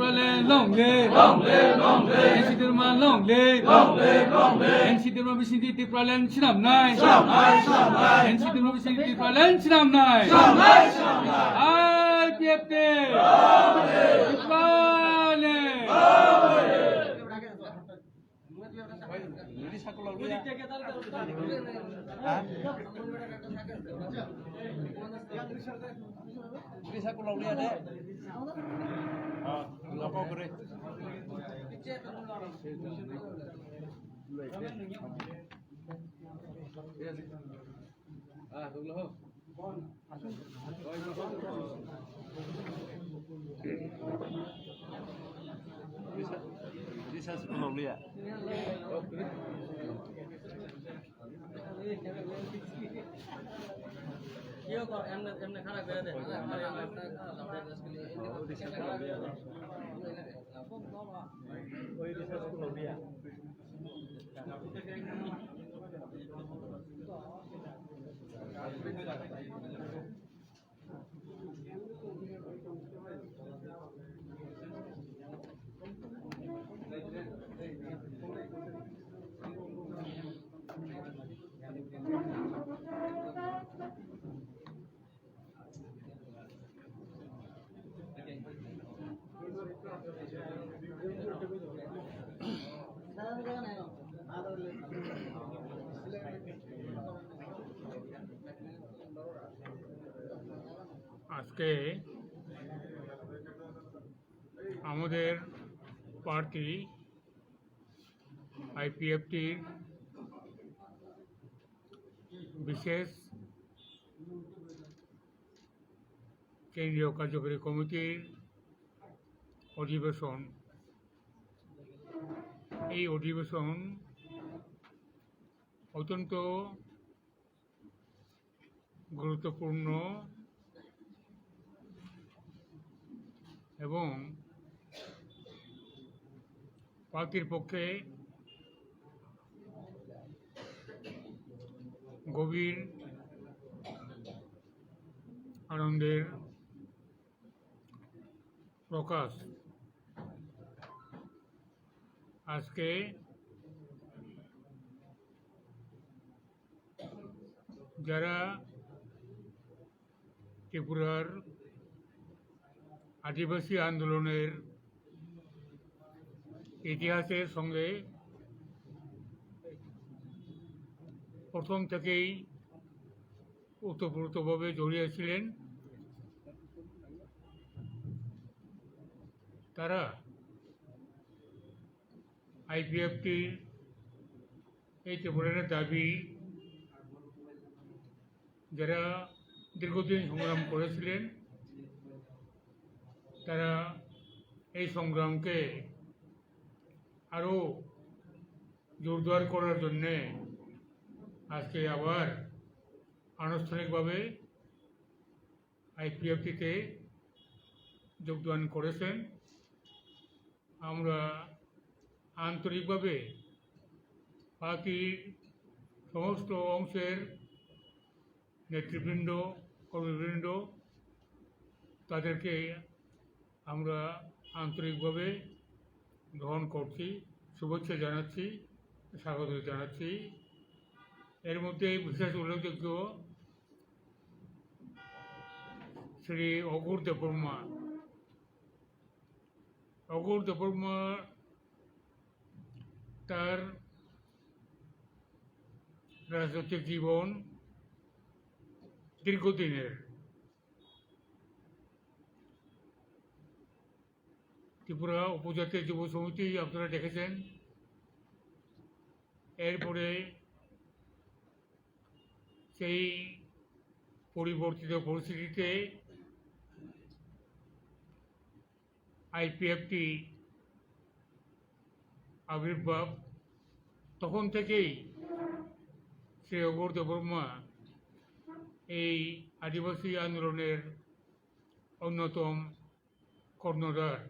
Tripraland, long live, long live, long live. NC Tirma, long live, long live, long live. NC Tirma Vicinity Tripraland, Sinam Nai, Sinam Nai, Sinam Nai. NC Tirma Vicinity Tripraland, Sinam Nai, Sinam Nai, Sinam Nai. IPFT, long live, Tripraland, long live. Bisa pulau dia deh. Apa beri? Bisa pulau dia. Yo kok emne khara করে দে আরে একটা louder के लिए ওই research পুlau dia. আজকে আমাদের প্রার্থী আইপিএফটির বিশেষ কেন্দ্রীয় কার্যকরী কমিটির অধিবেশন। এই অধিবেশন অত্যন্ত গুরুত্বপূর্ণ এবং প্রার্থীর পক্ষে গভীর আনন্দের প্রকাশ। আজকে যারা ত্রিপুরার আদিবাসী আন্দোলনের ইতিহাসের সঙ্গে প্রথম থেকেই ওতপ্রোতভাবে জড়িয়ে ছিলেন, তারা আইপিএফটির এই ত্রিপুরার দাবি, যারা দীর্ঘদিন সংগ্রাম করেছিলেন, তারা এই সংগ্রামকে আরও জোরদার করার জন্যে আজকে আবার আনুষ্ঠানিকভাবে আইপিএফটিতে যোগদান করেছেন। আমরা আন্তরিকভাবে পার্টির সমস্ত অংশের নেতৃবৃন্দ, কর্মীবৃন্দ, তাদেরকে আমরা আন্তরিকভাবে গ্রহণ করছি, শুভেচ্ছা জানাচ্ছি, স্বাগত জানাচ্ছি। এর মধ্যে বিশেষ উল্লেখযোগ্য শ্রী অঘোর দেববর্মা। অঘোর দেববর্মা তার রাজনৈতিক জীবন দীর্ঘদিনের। ত্রিপুরা উপজাতীয় যুব সমিতি আপনারা দেখেছেন, এরপরে সেই পরিবর্তিত পরিস্থিতিতে আইপিএফটি আবির্ভাব। তখন থেকেই শ্রী অঘোর দেববর্মা এই আদিবাসী আন্দোলনের অন্যতম কর্ণধার।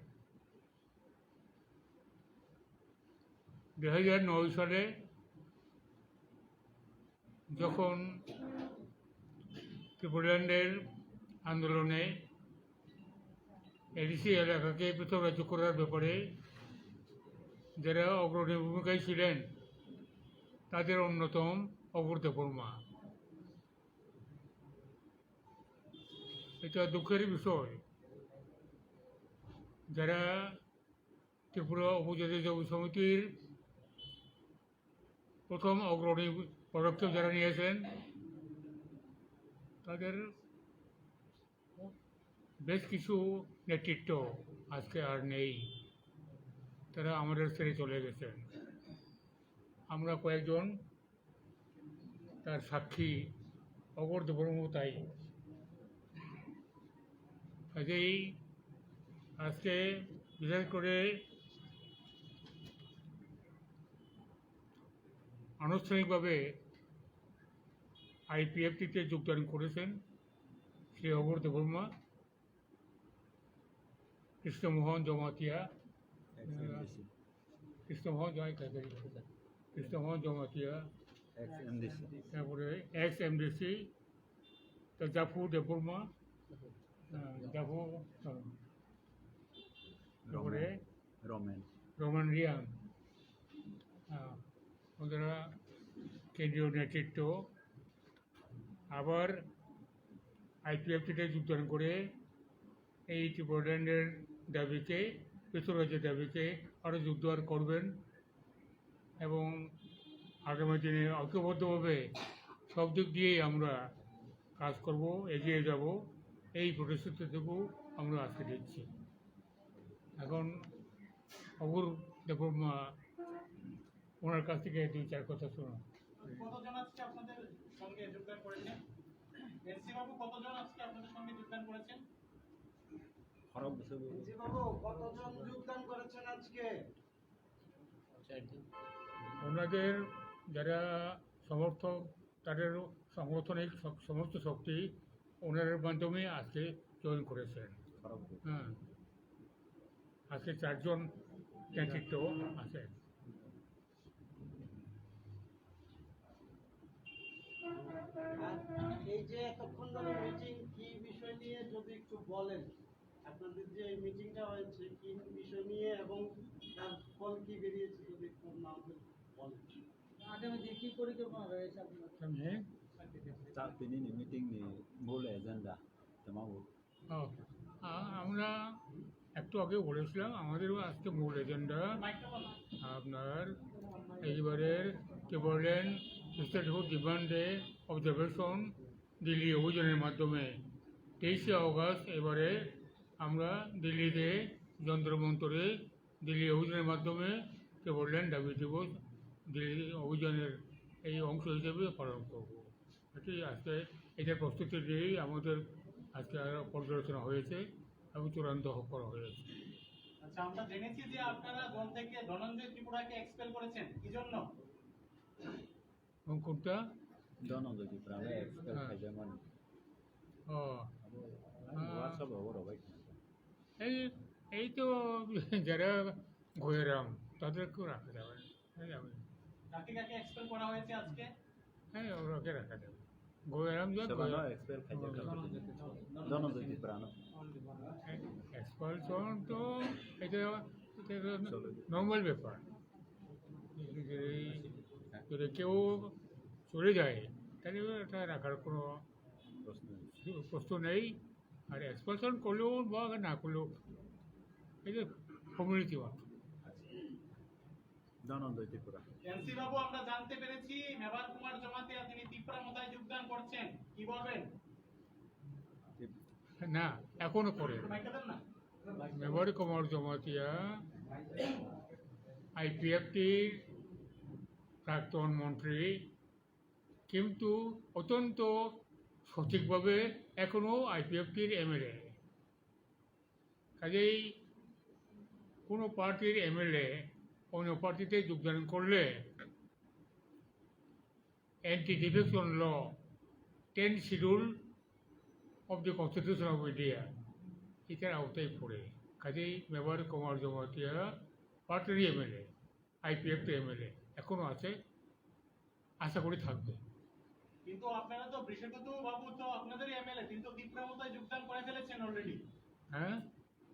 2009 সালে যখন ত্রিপুরাল্যান্ডের আন্দোলনে এডিসি এলাকাকে পৃথক রাজ্য করার ব্যাপারে যারা অগ্রণী ভূমিকায় ছিলেন তাদের অন্যতম অপর দেববর্মা। এটা দুঃখের বিষয়, যারা ত্রিপুরা উপজাতীয় যুব সমিতির প্রথম অগ্রণী পদক্ষেপ যারা নিয়েছেন তাদের বেশ কিছু নেতৃত্ব আজকে আর নেই, তারা আমাদের ছেড়ে চলে গেছেন। আমরা কয়েকজন তার সাক্ষী, অগর দেববর্মা তাই। কাজেই আজকে বিশেষ করে আনুষ্ঠানিকভাবে আইপিএফটিতে যোগদান করেছেন শ্রী অগর দেববর্মা, কৃষ্ণমোহন জমাতিয়া, কৃষ্ণমোহন জমাতিয়া, তারপরে এক্স এমডিসি জাফু দেববর্মা, জাফু, তারপরে রোমান রিয়াং, ওনারা কেন্দ্রীয় নেতৃত্ব আবার আইপিএফটিতে যোগদান করে এই ত্রিপুরাল্যান্ডের দাবিকে, পৃথক রাজ্যের দাবিকে আরও জোরদার করবেন এবং আগামী দিনে ঐক্যবদ্ধভাবে সব দিক দিয়েই আমরা কাজ করব, এগিয়ে যাব, এই প্রতিশ্রুতিটুকু আমরা আজকে দিচ্ছি। এখন অগর দেববর্মা ওনার কাছ থেকে 2-4 কথা শোনো। কতজন আজকে আপনাদের সঙ্গে যোগদান করেছেন? এনসি বাবু কতজন আজকে আপনাদের সঙ্গে যোগদান করেছেন? এনসি বাবু কতজন যোগদান করেছেন আজকে? ওনাদের যারা সমর্থক, তাদের সাংগঠনিক সমস্ত শক্তি ওনাদের মাধ্যমে আজকে জয়েন করেছেন। হ্যাঁ, আজকে 4 জন নেতৃত্ব আছেন। আর এই যে এতক্ষণ ধরে মিটিং, কি বিষয় নিয়ে যদি একটু বলেন, আপনাদের যে এই মিটিংটা হয়েছে কি বিষয় নিয়ে এবং তার ফল কি বেরিয়েছে যদি একটু নাম বলেন। আগামী দিনে কি পরিকল্পনা রয়েছে আপনার? হ্যাঁ, Saat ini nih meeting nih boleh agenda, mau. আমরা একটু আগে বলেছিলাম আমাদেরও আজকে মূল এজেন্ডা আপনার এইবারের Tripuraland statehood demand day observation Delhi অভিযানের মাধ্যমে 23শে আগস্ট এবারে আমরা দিল্লিতে যন্ত্রমন্তরে দিল্লি অভিযানের মাধ্যমে ত্রিপুরাল্যান্ড দাবি দিবস দিল্লি অভিযানের এই অংশ হিসেবে পালন করব। এটি আজকে এটার প্রস্তুতি দিয়েই আমাদের আজকে পর্যালোচনা হয়েছে এবং চূড়ান্ত করা হয়েছে। আচ্ছা, আমরা জেনেছি যে আপনারা দল থেকে ধনঞ্জয় ত্রিপুরাকে এক্সপেল করেছেন, কি জন্য? এবং কোনটা? Dono jadi berapa expert Ah. aja man. ও WhatsApp bawa baik. এই তো যারা ঘোয়েরাম তাদেরকেও রাখা যাবে, যাবে, কাকে কাকে এক্সপেল করা হয়েছে আজকে? হ্যাঁ ওরাকে রাখা যাবে। ঘোয়েরাম যা Sebenarnya expert aja kan. Dono jadi berapa? Expulsion তো এটা নর্মাল ব্যাপার। যদি কেউ চলে যায় তাহলে এটা রাখার কোনো প্রশ্ন নেই। আর এক্সপালশন করলেও বা না করলেও এটা community work. Dono jadi berapa? NC বাবু, আমরা জানতে পেরেছি মেবার কুমার জমাতিয়া তিনি ত্রিপুরা মোতায় যোগদান করছেন, কি বলবেন? না, এখনো করে মাইকটা দেন না। মেমরি কুমার জমাতিয়া আইপিএফটির প্রাক্তন মন্ত্রী, কিন্তু অত্যন্ত সঠিকভাবে এখনও আইপিএফটির এমএলএ। কাজেই কোনো পার্টির এমএলএ অন্য পার্টিতে যোগদান করলে anti defection law 10 schedule of the constitution of India এটার আওতায় পড়ে। কাজেই মেবার কুমার জমাতিয়া পার্টির এমএলএ, আইপিএফটি এমএলএ এখনও আছে, আশা করি থাকবে। কিন্তু আপনারা তো বৃষকেতু বাবু তো আপনাদেরই এমএলএ, কিন্তু ত্রিপুরা মোতায় যোগদান করে ফেলেছেন অলরেডি। হ্যাঁ,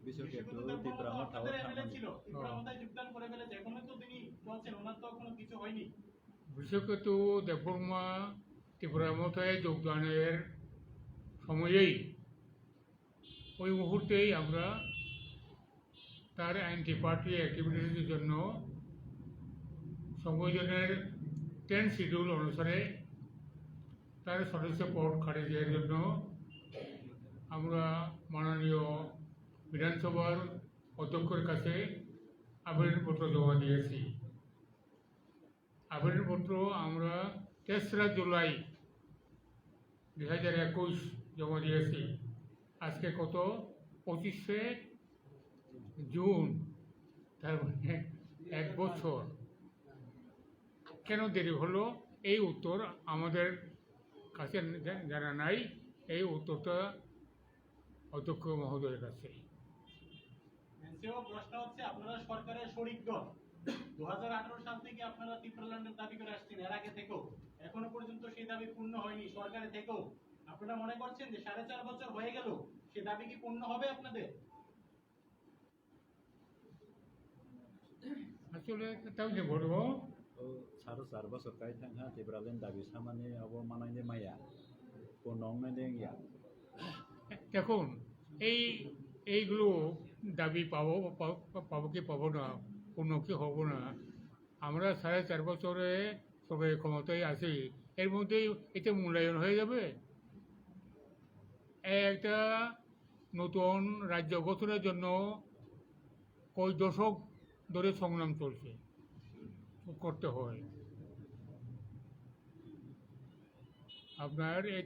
বিষয়কে একটু বিশ্বকর্মা ত্রিপুরা মত আপনাদের থাকবে এমএলএ ছিল ত্রিপুরা মতায় যোগদান করে ফেলেছে এখনো তো তিনি চলছেন ওনার তো এখনো কিছু হয়নি বিশ্বকেতু দেববর্মা ত্রিপুরা মতায় যোগদানের সময়েই ওই মুহূর্তেই আমরা তার অ্যান্টি পার্টি অ্যাক্টিভিটিসের জন্য সংবিধানের 10 শিডিউল অনুসারে তার সদস্য পদ খারিজের জন্য আমরা মাননীয় বিধানসভার অধ্যক্ষের কাছে আবেদনপত্র জমা দিয়েছি। আবেদনপত্র আমরা 3রা জুলাই 2021 জমা দিয়েছি। আজকে কত 25শে জুন, তার মানে 1 বছর। কেন দেরি হলো এই উত্তর আমাদের কাছে জানা নাই, এই উত্তরটা অধ্যক্ষ মহোদয়ের কাছে। এনসিও প্রশ্ন হচ্ছে আপনারা সরকারের শরিক দল 2018 সাল থেকে আপনারা ত্রিপুরাল্যান্ডের দাবি করে আসছেন এর আগে থেকেও এখনো পর্যন্ত সেই দাবি পূর্ণ হয়নি সরকারে থেকেও আপনারা মনে করছেন যে 4.5 বছর হয়ে গেল সেই দাবি কি পূর্ণ হবে আপনাদের আসলে তাও যে বলবো সাড়ে 4 বছর কাই থাকা ত্রিপুরালেন দাবি সামানে অবমানাইনে মাইয়া পূর্ণংনাইনে ইয়া দেখুন এইগুলো দাবি পাবো কি পাবো না, পূর্ণ কি হবো না, আমরা 4.5 বছরে সবাই ক্ষমতায় আছি, এর মধ্যেই এটা মূল্যায়ন হয়ে যাবে। একটা নতুন রাজ্য গঠনের জন্য কই দশক ধরে সংগ্রাম চলছে, করতে হয়। আপনার এই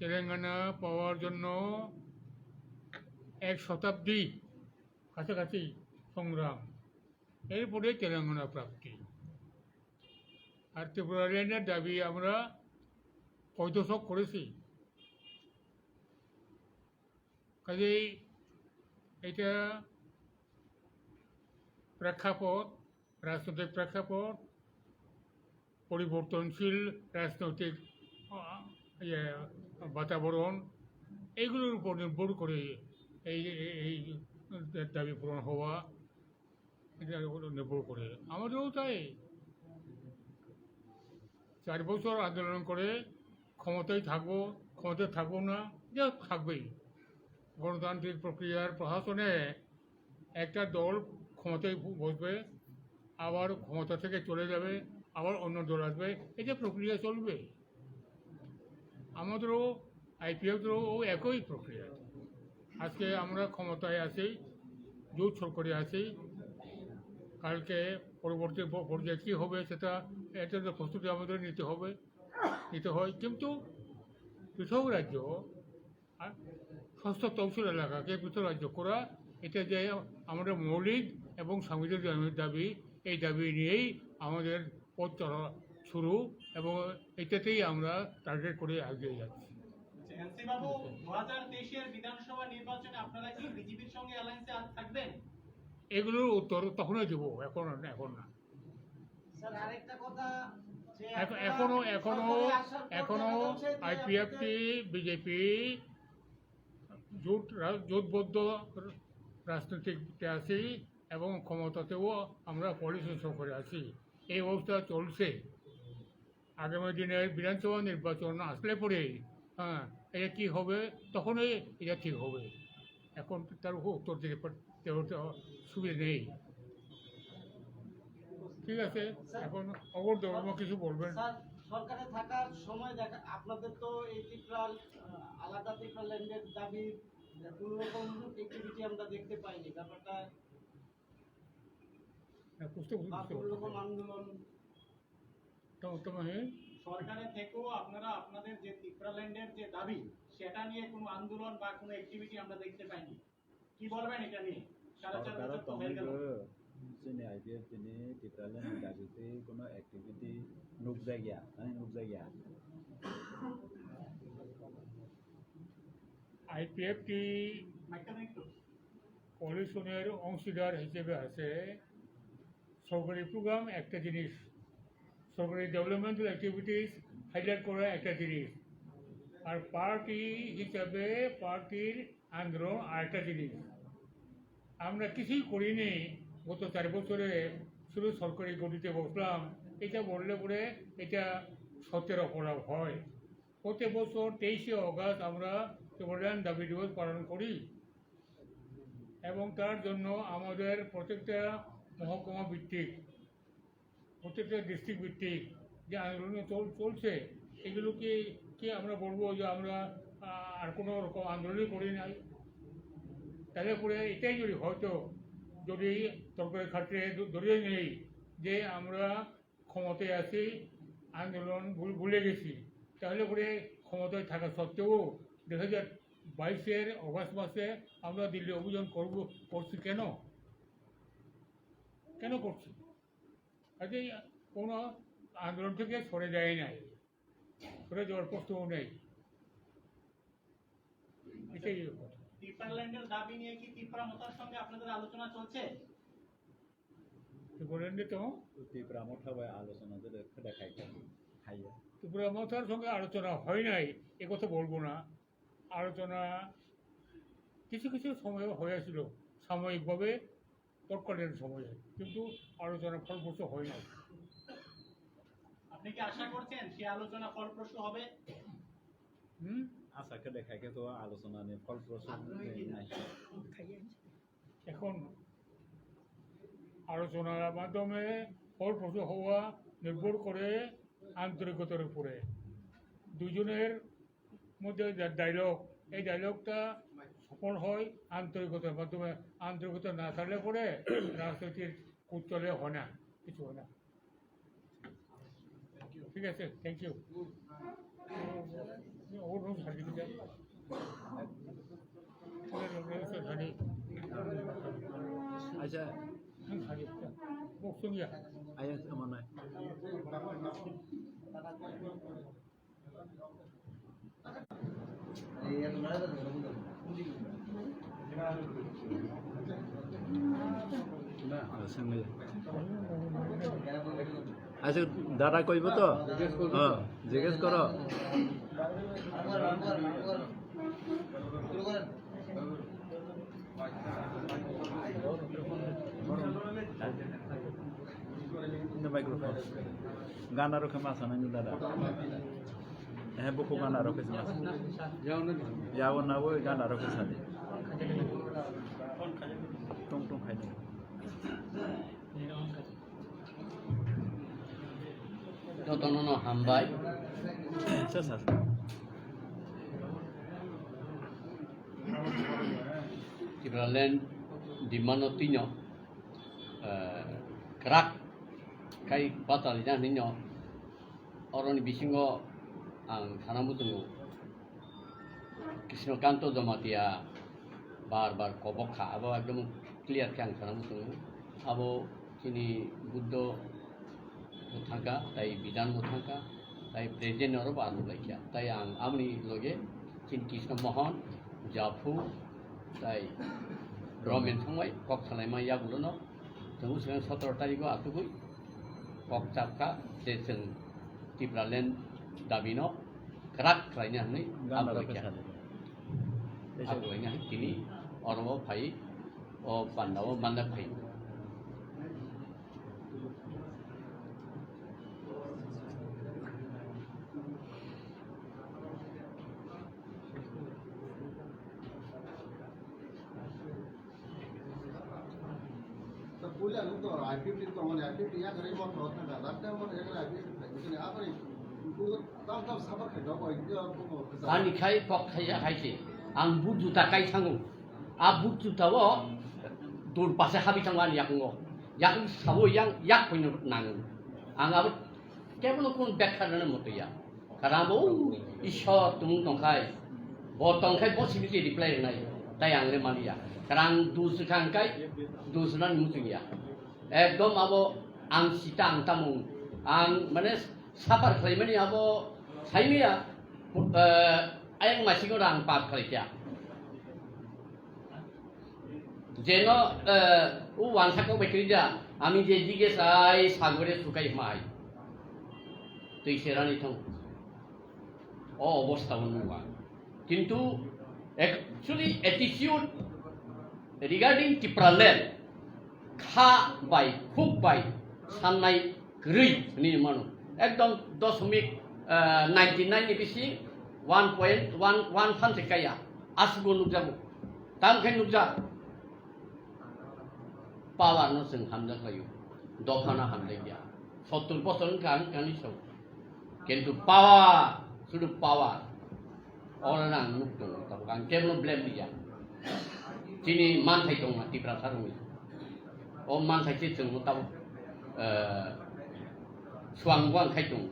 তেলেঙ্গানা পাওয়ার জন্য 1 শতাব্দী কাছাকাছি সংগ্রাম, এরপরে তেলেঙ্গানা প্রাপ্তি। আর ত্রিপুরাল্যান্ডের দাবি আমরা কয় দশক করেছি, কাজেই এটা প্রেক্ষাপট, রাজনৈতিক প্রেক্ষাপট, পরিবর্তনশীল রাজনৈতিক বাতাবরণ, এইগুলোর উপর নির্ভর করে এই দাবি পূরণ হওয়া এটার উপর নির্ভর করে। আমাদেরও তাই 4 বছর আন্দোলন করে ক্ষমতায় থাকবো না, যা থাকবেই। গণতান্ত্রিক প্রক্রিয়ার প্রশাসনে একটা দল ক্ষমতায় বসবে, আবার ক্ষমতা থেকে চলে যাবে, আবার অন্য দল আসবে, এই যে প্রক্রিয়া চলবে। আমাদেরও আইপিএফেরও একই প্রক্রিয়া। আজকে আমরা ক্ষমতায় আছি, জোট সরকারে আছি, কালকে পরবর্তী পর্যায়ে কী হবে সেটা এটা প্রস্তুতি আমাদের নিতে হয়। কিন্তু পৃথক রাজ্য আর ষষ্ঠ তহসিল এলাকাকে পৃথক রাজ্য করা, এটা যে আমাদের মৌলিক এবং সাংবিধানিক দাবি, এই দাবি নিয়েই আমাদের পথ চলা শুরু, এবং এটাতেই আমরা টার্গেট করে এগিয়ে যাচ্ছি। এনসি বাবু 2023 এর বিধানসভা নির্বাচনে আপনারা কি বিজেপির সঙ্গে অ্যালায়েন্সে থাকবেন এগুলোর উত্তর তখনই দেব, এখন না। স্যার আরেকটা কথা যে এখনো আইপিএফটি বিজেপি জোটবদ্ধ রাজনৈতিকতে আছি এবং ক্ষমতাতেও আমরা পলিসি করে আছি। এই অবস্থা চলছে। আগামী দিনের বিধানসভা নির্বাচন আসলে পরেই এটা কী হবে তখনই এটা ঠিক হবে। এখন তার উত্তর দিতে সুবিধা নেই। ঠিক আছে, এখন অবর্ধর্ম কিছু বলবেন। স্যার সরকারে থাকার সময় দেখা আপনাদের তো এই আলাদা ত্রিপুরাল্যান্ডের দাবি কোনো রকম অ্যাক্টিভিটি আমরা দেখতে পাইনি, ব্যাপারটা বা কোনো রকম আন্দোলন সরকারে থেকেও আপনারা আপনাদের যে ত্রিপুরাল্যান্ডের যে দাবি সেটা নিয়ে কোনো আন্দোলন বা কোনো অ্যাক্টিভিটি আমরা দেখতে পাইনি, কি বলবেন এটা নিয়ে? 4.5 বছর তো হয়ে গেল। जोंनि आइडिया दिनै ত্রিপুরালেন্ড दाबिते কোনো অ্যাক্টিভিটি নুকজায়গা আইপিএফটি মাইকটা দেন একটু। কোয়ালিশনের অংশীদার হিসেবে আছে। সরকারি প্রোগ্রাম একটা জিনিস, সরকারি ডেভেলপমেন্টাল অ্যাক্টিভিটিস হাইলাইট করা একটা জিনিস, আর পার্টি হিসাবে পার্টির আন্দোলন আরেকটা জিনিস। আমরা কিছুই করিনি গত 4 বছরে, শুধু সরকারি গতিতে বসলাম। এটা বললে পরে এটা সত্যের অপরাধ হয়। প্রত্যেক বছর 23শে অগাস্ট আমরা টিপ্রাল্যান্ড দাবি দিবস পালন করি এবং তার জন্য আমাদের প্রত্যেকটা মহকুমা ভিত্তিক, প্রত্যেকটা ডিস্ট্রিক্ট ভিত্তিক যে আন্দোলন চলছে, এগুলোকে কি আমরা বলবো যে আমরা আর কোনো রকম আন্দোলনই করি নাই? তাহলে পরে এটাই যদি হয়তো যদি তরকারি খাটে ধরে নেই যে আমরা ক্ষমতায় আছি, আন্দোলন ভুলে গেছি, তাহলে পরে ক্ষমতায় থাকা সত্ত্বেও 2022-এর অগাস্ট মাসে আমরা দিল্লি অভিযান করছি কেন করছি? আজকে কোনো আন্দোলন থেকে সরে যায় নাই, সরে যাওয়ার প্রশ্নও নেই। এটাই কথা। টিপ্রাল্যান্ডের দাবি নিয়ে কি ত্রিপুরা মতার সঙ্গে আপনাদের আলোচনা চলছে? বলেন যে তো ত্রিপুরা মোটাবাই আলোচনা যেটা দেখাই খাইয়া ত্রিপুরা মতার সঙ্গে আলোচনা হয় নাই এ কথা বলবো না। আলোচনা কিছু কিছু সময় হয়েছিল সাময়িকভাবে, তৎকালীন সময়ে, কিন্তু আলোচনা ফলপ্রসূ হয় নাই। আপনি কি আশা করছেন সেই আলোচনা ফলপ্রসূ হবে? আশাকে দেখাই কিন্তু আলোচনা নিয়ে ফলপ্রসূ নাই। এখন আলোচনার মাধ্যমে ফলপ্রসূ হওয়া নির্ভর করে আন্তরিকতার উপরে। দুজনের মধ্যে যে ডায়লগ, এই ডায়লগটা সফল হয় আন্তরিকতার মাধ্যমে। আন্তরিকতা না থাকলে পরে রাজনীতির কুচলে হয় না, কিছু হয় না। ঠিক আছে, থ্যাংক ইউ। और रोज हर दिन जाए আচ্ছা वो सुन गया আয়া আমার নাই না সঙ্গে আচ্ছা দাদা কইব তো জিজ্ঞেস করো মাইক্রোফোন গানা রকম আসা না দাদা হ্যাঁ বুকু গানা রকম যাও না ওই গানা রকম সাথে টং টং খাই Totonono hambai. Sesat. Tiralen di mana tinyo, kerak, kai batal jangan tinyo. Orang di bisingo ang sanamu tunggu. Kisno kanto domatia bar kobok kha, abo ekdom clear kang sanamu tunggu. Abo kini Buddha থাকা তাই বিধান থাকা তাই প্রেজেন্টরও বানো লাইকা তাই আমি লগে চিন কৃষ্ণ মোহন জাফু তাই রমেন সময় কক সালাইমা ইয়াগুলো जों 17 तारिखआव आतुगै কক চাপকা যে जों टिप्राल्যান্ड दाबिनो क्राक खालायनानै आबलायनो दिनै अरबाव फाय अ बान्दाव बान्दा फाय Bulan itu I-50 itu mana I-50 ya kerja buat hotel dah. Tapi mana ya kerja I-50 itu ni apa ni? Itu tam sabar kerja apa itu apa? Ani kai kok kaya haisi. Ang buju ta kai sangu. A buju ta wo dur pase habi sangwan yak ngo. Yak sabo yang yak puin nang. Ang ab kemun kun bekha na moto ya. Karamo ishor tum tongkai. Bo tongkai bo simi di reply nai. Tayang le malia. Karang duskan kai dusunan musunya. Ekdom abo ang sitang tamung ang mana sapar kali abo saya ayang masih orang pap kerja. Jeno uang sakau bekerja, ami jadi ke saya sagore sukai mai. Tu iseran itu. Oh bos tahun uang. Kintu Actually, attitude regarding Tipraland, Kha by, Hook by, Sanai Gri, ni manu. Ekdom 0.99 ibisi 1.1 sekaya. Asgo nukjamu. Tam khen nukja. Power no sing hamda kayu. Dokana hamda ya. 70% kan iso. Kentu power, sudah power. Orang nuk tu, tapi kan kemlo blame dia. Sini man thai tong mati prasarung. Oh man thai sih tong tahu suang guang khai tong.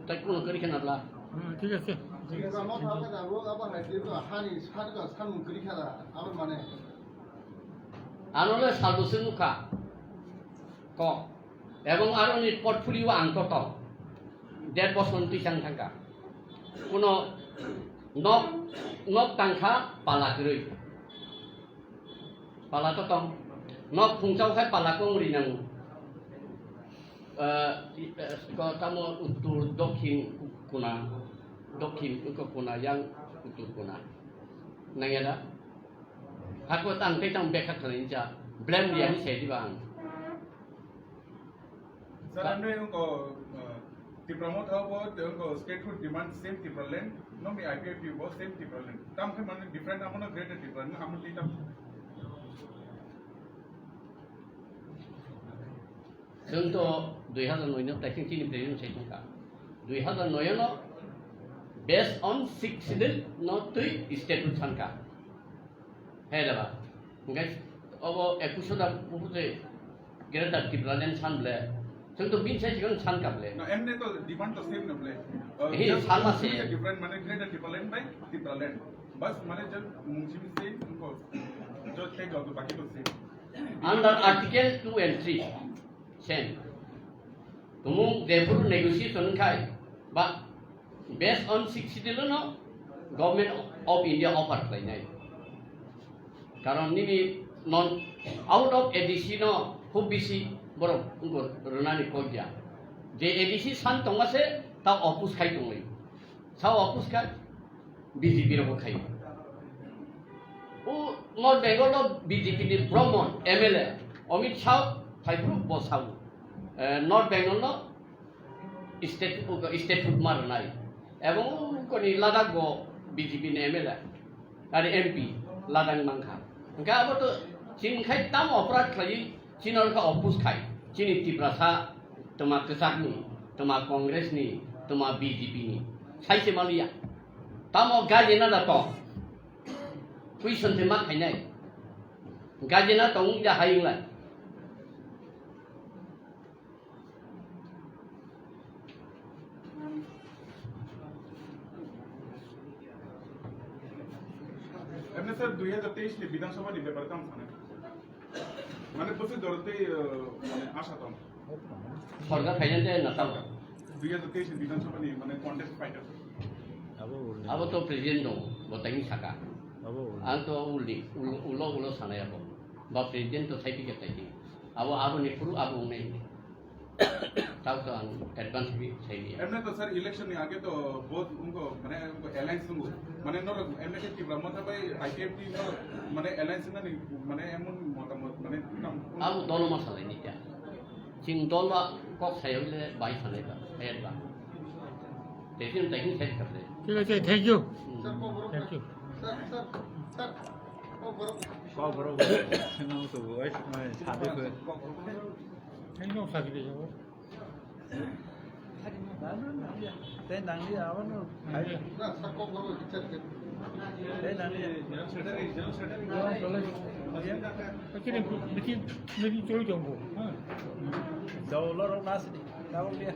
Tapi pun kiri kan adalah. ঠিক আছে Anolah saldo senuka, kok, ebong aroni portfolio angkot tau, 100% tisang tangka, kuno nok tangka pala kerui, pala totong, nok fungcau kai pala kong rinang, kalau kamu utur dokin kuna. Dokin uko kuna yang utur kuna. Nangya aku tang petang beka kelinca. Blame dia ni saya di bang. Sir, anda uko the promote about uko state food demand same Tipraland. No me IPF was same Tipraland. Tam ke mana different amona greater different. Amon di tam. Contoh 2009 taking sini presiden saya tungka. 2009 no based on 6 sidil not 3 state sanka. Hei dah, guys. Abo episode apa greater Tipraland san ble. Contoh bin saya juga sanka ble. No, emne to demand to same no ble. Sama sih. Different mana greater Tipraland by Tipraland. Bas mana jab mungkin same उनको जो take out बाकी तो same. Under Article 2 and 3, same. Tumung therefore negotiation kai, but based on 60 no, government of India offer like that. Karon ni non out of ADC no, खूब busy borong उनको runani koja. J ADC san tonga se tau opus kai tongai. Sao opus kai BJP ro kai. Oh, North Bengal no BJP ni Brahman MLA Amit Shah Thaipu bosau. North Bengal no state food mar nai. Ebong ko ni Ladakh go BJP ni MLA. Ari MP Ladakh mangkha. Engka abo to chin khai tam oprat khai chinor ka opus khai. Chini Tiprasa toma kesak ni, toma Kongres ni, toma BJP ni. Sai se malia. Tamo gaje na da to. Kui sun te mak khai nai. Gaje na tong ja hai lai. Emne sir 2023 ni Vidhan Sabha ni beberkam sana. Mana bose dorte mana asha tom. Sorga khaijante na tau. 2023 ni Vidhan Sabha ni mana contest fighter. Abo to presiden dong, botangi saka. Abo Ang to ulo sana ya bo. Ba presiden to sai tiket tai. Abo ni puru abo nei. Tahu to ang advance भी sai ni. Emne to sir election ni आगे तो बहुत उनको mana उनको alliance उनको mana no emne ke Tibrahma था भाई IPF ni no mana alliance ना नहीं mana एमन मोटामोट mana tam. Abo dono masalah ni ya. Cing dolwa kok saya le bai sana ba. Ayat ba. Presiden tai ni sai kar le. ঠিক আছে thank you thank you kau baru senang tu, guys, main sade tu. একদম সাকি দিয়ে যাবো Teh nang dia apa tu? Teh nang dia. আচ্ছা দেখি চলে যাবো হ্যাঁ Jauh lorong nasi, jauh dia.